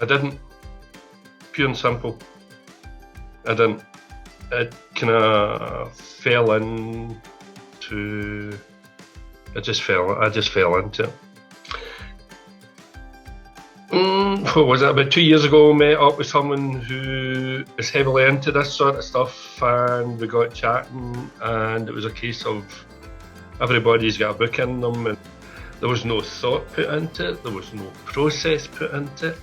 I didn't. Pure and simple. I didn't. It kind of fell into. I just fell into it. What was it? About 2 years ago, I met up with someone who is heavily into this sort of stuff, and we got chatting, and it was a case of everybody's got a book in them, and there was no thought put into it, there was no process put into it.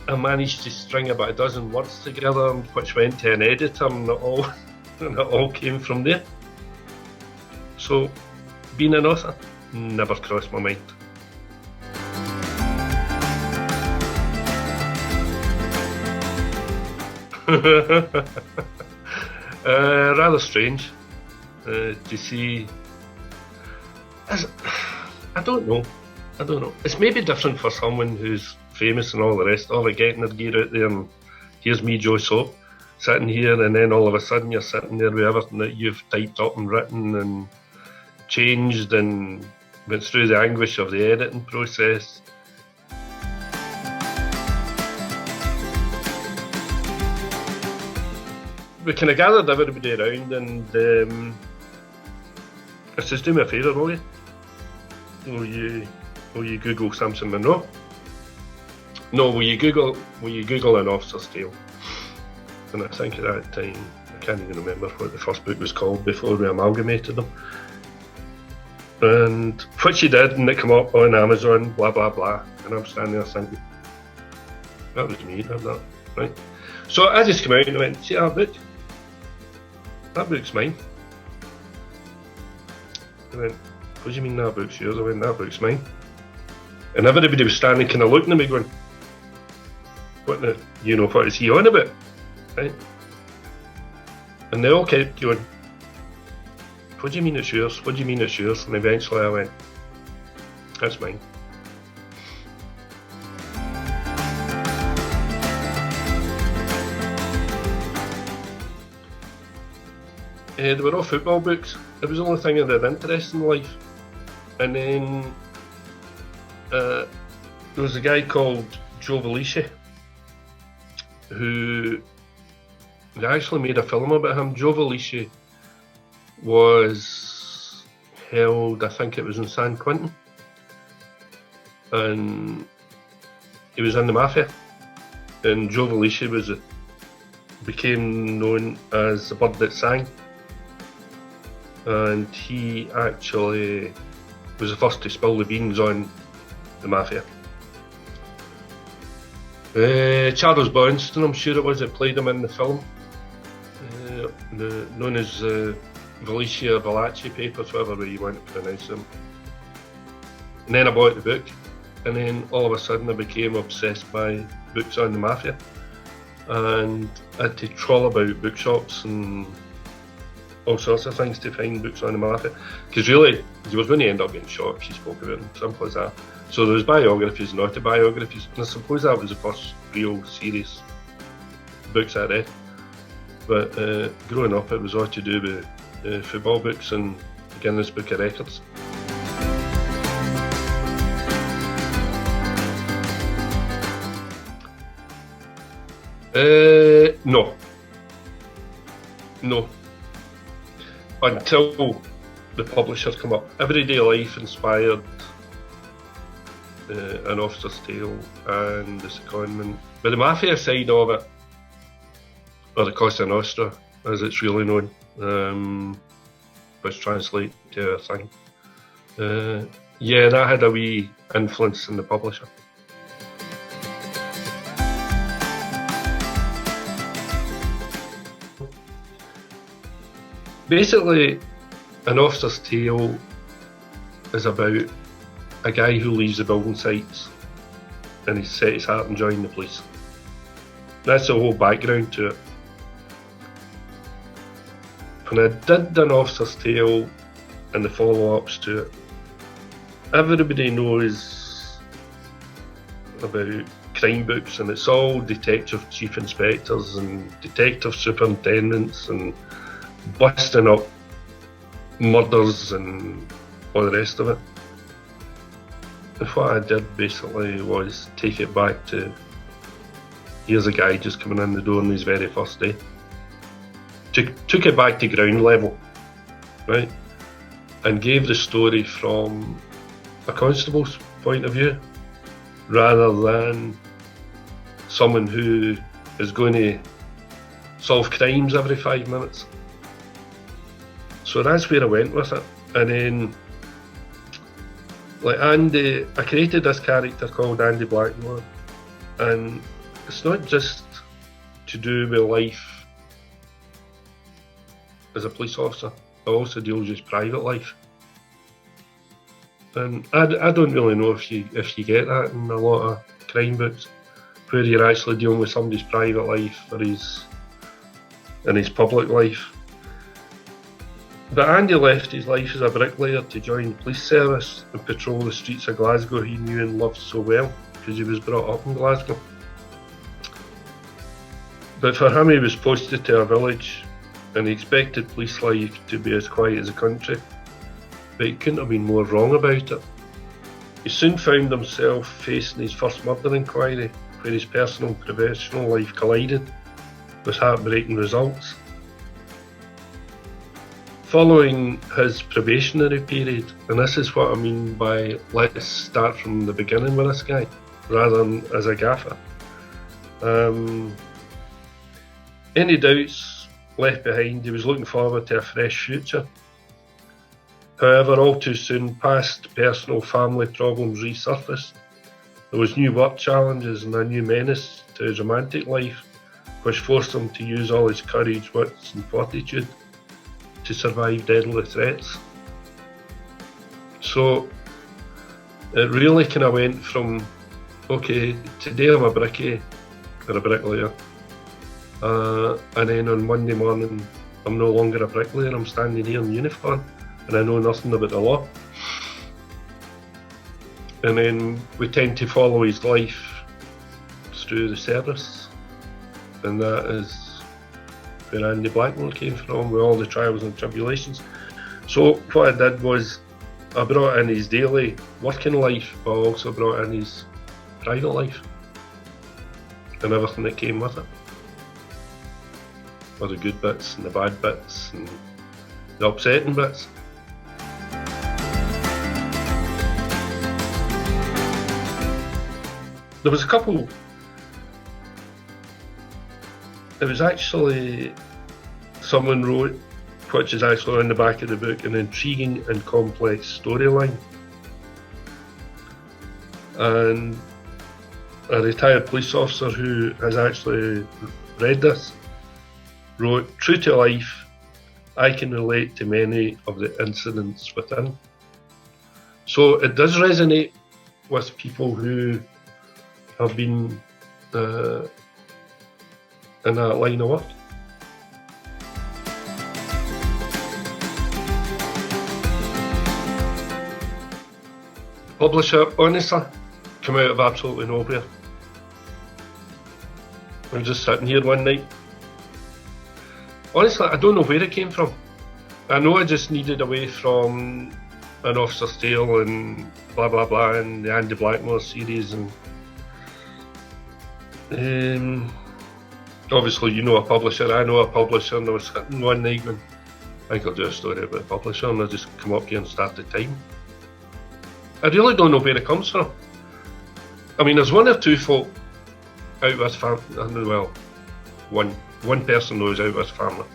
I managed to string about a dozen words together, which went to an editor, and it all came from there. So, being an author never crossed my mind. Rather strange to see. I don't know. It's maybe different for someone who's famous and all the rest of it, getting their gear out there, and here's me, Joe Soap, sitting here, and then all of a sudden you're sitting there with everything that you've typed up and written and changed and went through the anguish of the editing process. We kind of gathered everybody around, and I says, do me a favour, will you? Will you Google Simpson Munro? No, will you Google an Officers Tale? And I think at that time, I can't even remember what the first book was called before we amalgamated them. And what she did, and it came up on Amazon, blah blah blah, and I'm standing there thinking, that was me, that, right? So I just came out and I went, see that book? That book's mine. I went, what do you mean that book's yours? I went, that book's mine. And everybody was standing kind of looking at me going, what is he on about? Right? And they all kept going, what do you mean it's yours? What do you mean it's yours? And eventually I went, that's mine. They were all football books. It was the only thing that had interest in life. And then there was a guy called Joe Valici who they actually made a film about him. Joe Valici was held, I think it was in San Quentin, and he was in the mafia. And Joe Valici became known as the bird that sang. And he actually was the first to spill the beans on the mafia. Charles Bonston, I'm sure it was, that played him in the film, known as Valici or Valachi papers, whatever way you want to pronounce them. And then I bought the book, and then all of a sudden I became obsessed by books on the mafia, and I had to trawl about bookshops and all sorts of things to find books on the mafia, because really he was going to end up getting shot if she spoke about him, simple as that. So there was biographies and autobiographies, and I suppose that was the first real serious books I read. But growing up it was all to do with football books and the Guinness Book of Records. No. Until the publishers come up. Everyday Life inspired An Officer's Tale and the Secondment. But the mafia side of it, or the Cosa Nostra as it's really known, which translates to a thing. That had a wee influence in the publisher. Basically, An Officer's Tale is about a guy who leaves the building sites and he's set his heart on joining the police. That's the whole background to it. When I did An Officer's Tale and the follow-ups to it, everybody knows about crime books, and it's all detective chief inspectors and detective superintendents and busting up murders and all the rest of it. what I did basically was take it back to, here's a guy just coming in the door on his very first day. Took it back to ground level, right? And gave the story from a constable's point of view, rather than someone who is going to solve crimes every 5 minutes. So that's where I went with it. And then, like Andy, I created this character called Andy Blackmore, and it's not just to do with life as a police officer. I also deal with his private life. And I don't really know if you get that in a lot of crime books, where you're actually dealing with somebody's private life or his public life. But Andy left his life as a bricklayer to join the police service and patrol the streets of Glasgow he knew and loved so well, because he was brought up in Glasgow. But for him, he was posted to a village and he expected police life to be as quiet as the country, but he couldn't have been more wrong about it. He soon found himself facing his first murder inquiry, where his personal and professional life collided with heartbreaking results. Following his probationary period, and this is what I mean by let's start from the beginning with this guy, rather than as a gaffer. Any doubts left behind, he was looking forward to a fresh future. However, all too soon, past personal family problems resurfaced. There was new work challenges and a new menace to his romantic life, which forced him to use all his courage, wits and fortitude to survive deadly threats. So it really kind of went from, okay, today I'm a brickie or a bricklayer, and then on Monday morning I'm no longer a bricklayer, I'm standing here in uniform and I know nothing about the law. And then we tend to follow his life through the service, and that is where Andy Blackmore came from, with all the trials and tribulations. So what I did was I brought in his daily working life, but I also brought in his private life and everything that came with it. All the good bits and the bad bits and the upsetting bits. There was a couple. It was actually, someone wrote, which is actually on the back of the book, an intriguing and complex storyline. And a retired police officer who has actually read this wrote, "True to life, I can relate to many of the incidents within." So it does resonate with people who have been in that line of work. Publisher, honestly, came out of absolutely nowhere. I was just sitting here one night. Honestly, I don't know where it came from. I know I just needed away from an Officers Tale and blah blah blah and the Andy Blackmore series, and obviously you know a publisher, I know a publisher, and I was sitting one night and I think I'll do a story about a publisher, and I just come up here and started typing. I really don't know where it comes from. I mean, there's one or two folk out with family, well, one person knows out with family,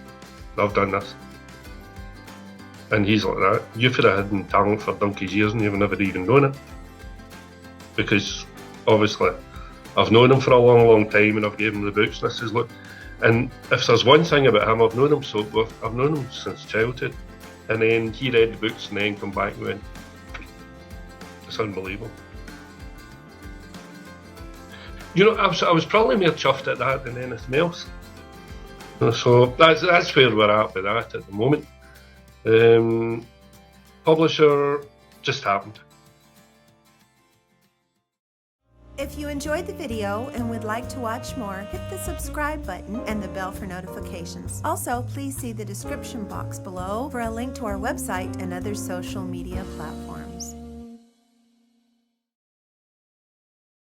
I've done this. And he's like that. You've had a hidden talent for donkey's years and you've never even known it. Because obviously I've known him for a long time and I've given him the books, and this is look. And if there's one thing about him, I've known him I've known him since childhood. And then he read the books and then come back and went, it's unbelievable. You know, I was probably more chuffed at that than anything else. So that's where we're at with that at the moment. Publisher just happened. If you enjoyed the video and would like to watch more, hit the subscribe button and the bell for notifications. Also, please see the description box below for a link to our website and other social media platforms.